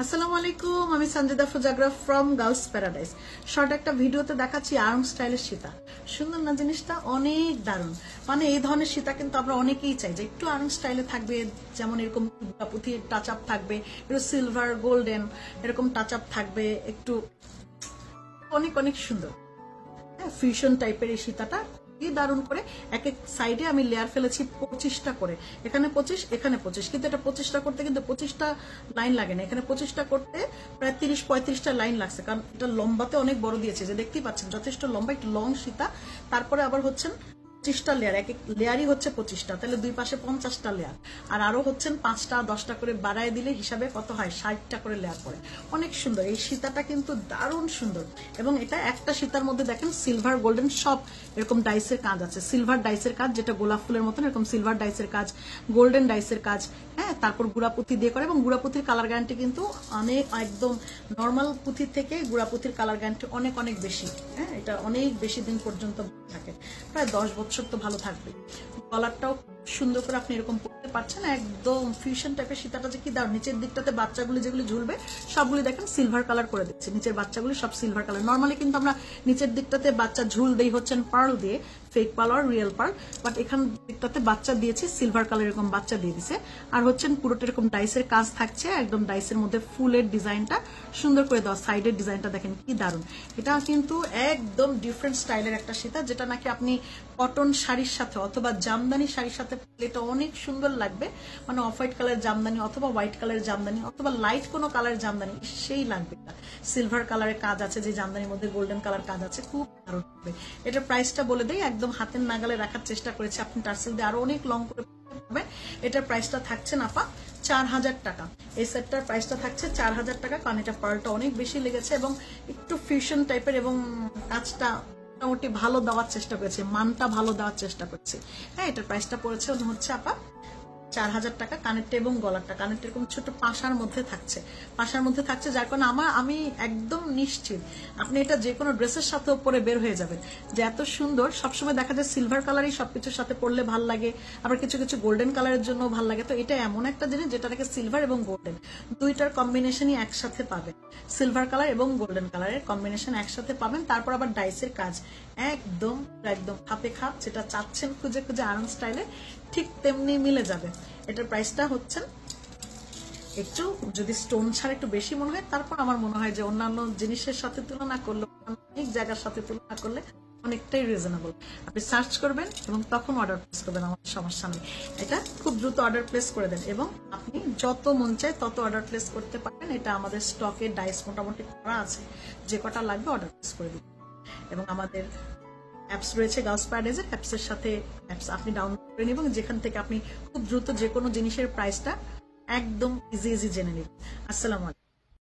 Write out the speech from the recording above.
আসসালামু আলাইকুম, আমি Sanjida Fujagra from girls paradise. Short একটা ভিডিওতে দেখাচ্ছি আর্ম স্টাইলের সীতা। সুন্দর না জিনিসটা? অনেক দারুণ। মানে এই ধরনের সীতা কিন্তু আমরা অনেকেই চাই যে একটু আর্ম স্টাইলে থাকবে, যেমন এরকম পুঁথির টাচ আপ থাকবে, একটু সিলভার গোল্ডেন এরকম টাচ আপ থাকবে, একটু অনেক অনেক সুন্দর। হ্যাঁ, ফিউশন টাইপের এই সীতাটা দারুণ করে এক এক সাইডে আমি লেয়ার ফেলেছি 25টা করে, এখানে 25 এখানে 25, কিন্তু এটা 25টা করতে কিন্তু 25টা লাইন লাগে না, এখানে 25টা করতে প্রায় 30-35টা লাইন লাগছে, কারণ এটা লম্বাতে অনেক বড় দিয়েছে, যে দেখতেই পাচ্ছেন যথেষ্ট লম্বা, একটু লং সীতা। তারপরে আবার হচ্ছেন 25টা লেয়ার, এক এক লেয়ারই হচ্ছে 25টা, তাহলে দুই পাশে 50টা লেয়ার, আর আরো হচ্ছেন 5টা 10টা করে বাড়ায় দিলে হিসাবে কত হয়, 60টা করে লেয়ার পরে। অনেক সুন্দর এই সীতাটা, কিন্তু দারুণ সুন্দর। এবং এটা একটা সীতার মধ্যে দেখেন সিলভার গোল্ডেন সব এরকম ডাইসের কাজ আছে, সিলভার ডাইসের কাজ, যেটা গোলাপ ফুলের মতন এরকম সিলভার ডাইসের কাজ, গোল্ডেন ডাইসের কাজ। হ্যাঁ, তারপর গুড়া পুঁথি দিয়ে করে, এবং গুড়া পুঁথির কালার গ্যারান্টি কিন্তু অনেক, একদম নর্মাল পুঁথির থেকে গুড়া পুঁথির কালার গ্যারান্টি অনেক অনেক বেশি। হ্যাঁ, এটা অনেক বেশি দিন পর্যন্ত থাকে, প্রায় 10 বছর তো ভালো থাকবে। কলারটাও সুন্দর করে আপনি এরকম পড়তে পারছেন, একদম ফিউশন টাইপের সীতাটা যে কি দাও। নিচের দিকটাতে বাচ্চাগুলি যেগুলি ঝুলবে সবগুলি দেখেন সিলভার কালার করে দিচ্ছে, নিচের বাচ্চাগুলি সব সিলভার কালার। নর্মালি কিন্তু আমরা নিচের দিকটাতে বাচ্চা ঝুল দেই হচ্ছেন পার্ল দিয়ে, ফেক পার্ল আর রিয়েল পার্ল, বাট এখান দিকটাতে বাচ্চা দিয়েছি সিলভার কালার, এরকম বাচ্চা দিয়ে দিছে। আর হচ্ছেন পুরোটা এরকম ডাইসের কাজ থাকছে, একদম ডাইসের মধ্যে ফুলের ডিজাইনটা সুন্দর করে দেওয়া, সাইডের ডিজাইনটা দেখেন কি দারুণ। এটা কিন্তু একদম ডিফারেন্ট স্টাইলের একটা সীতা, যেটা নাকি আপনি কটন শাড়ির সাথে অথবা জামদানি শাড়ির সাথে এটা অনেক সুন্দর লাগবে। মানে অফ হোয়াইট কালার জামদানি অথবা হোয়াইট কালারের জামদানি অথবা লাইট কোনো কালার জামদানি, সেই লাগবে। সিলভার কালারের কাজ আছে, যে জামদানির মধ্যে গোল্ডেন কালার কাজ আছে, খুব দারুণ হবে। এটার প্রাইসটা বলে দেই, একদম হাতের নাগালে রাখার চেষ্টা করেছি, আপনি টার্সেল দিয়ে আরো অনেক লং করে পাবেন। এটার প্রাইসটা থাকছে আপা 4000 টাকা। এই সেটটার প্রাইসটা থাকছে 4000 টাকা, কারণ এটা পার্লটা অনেক বেশি লেগেছে এবং একটু ফিউশন টাইপের, এবং কাজটা মোটামুটি ভালো দেওয়ার চেষ্টা করেছে, মানটা ভালো দেওয়ার চেষ্টা করছে। হ্যাঁ, এটার প্রাইসটা পড়েছে হচ্ছে আপা 4000 টাকা। কানেরটা এবং গলারটা, কানেরটা এরকম ছোট পাশার মধ্যে থাকছে, পাশার মধ্যে থাকছে, যার কারণে আমি একদম নিশ্চিত আপনি এটা যে কোনো ড্রেসের সাথে পরে বের হয়ে যাবেন, যে এত সুন্দর। সবসময় দেখা যায় সিলভার কালারই সবকিছুর সাথে পরলে ভাল লাগে, আবার কিছু কিছু গোল্ডেন কালারের জন্য ভাল লাগে। তো এটা এমন একটা জিনিস যেটা থেকে সিলভার এবং গোল্ডেন দুইটার কম্বিনেশনই একসাথে পাবেন, সিলভার কালার এবং গোল্ডেন কালারের কম্বিনেশন একসাথে পাবেন। তারপর আবার ডাইসের কাজ একদম একদম খাপে খাপ, যেটা চাচ্ছেন খুঁজে খুঁজে আরাম স্টাইলে, ঠিক তেমনি মিলে যাবে। এটার প্রাইসটা হচ্ছে একটু, যদি স্টোন ছাড়া একটু বেশি মনে হয়, তারপর আমার মনে হয় যে অন্যান্য জিনিসের সাথে তুলনা করলে, অনেক জায়গার সাথে তুলনা করলে অনেকটাই রিজনেবল। আপনি সার্চ করবেন এবং তখন অর্ডার প্লেস করবেন, আমার সমস্যা নেই। এটা খুব দ্রুত অর্ডার প্লেস করে দেন, এবং আপনি যত মন চায় তত অর্ডার প্লেস করতে পারেন। এটা আমাদের স্টকে ডাইস মোটামুটি করা আছে, যে কটা লাগবে অর্ডার প্লেস করে দিন। এবং আমাদের অ্যাপস রয়েছে গার্লস প্যারাডাইজের, অ্যাপসের সাথে অ্যাপস আপনি ডাউনলোড করে নিন, এবং যেখান থেকে আপনি খুব দ্রুত যে কোনো জিনিসের প্রাইসটা একদম ইজি জেনে নিন। আসসালামু আলাইকুম।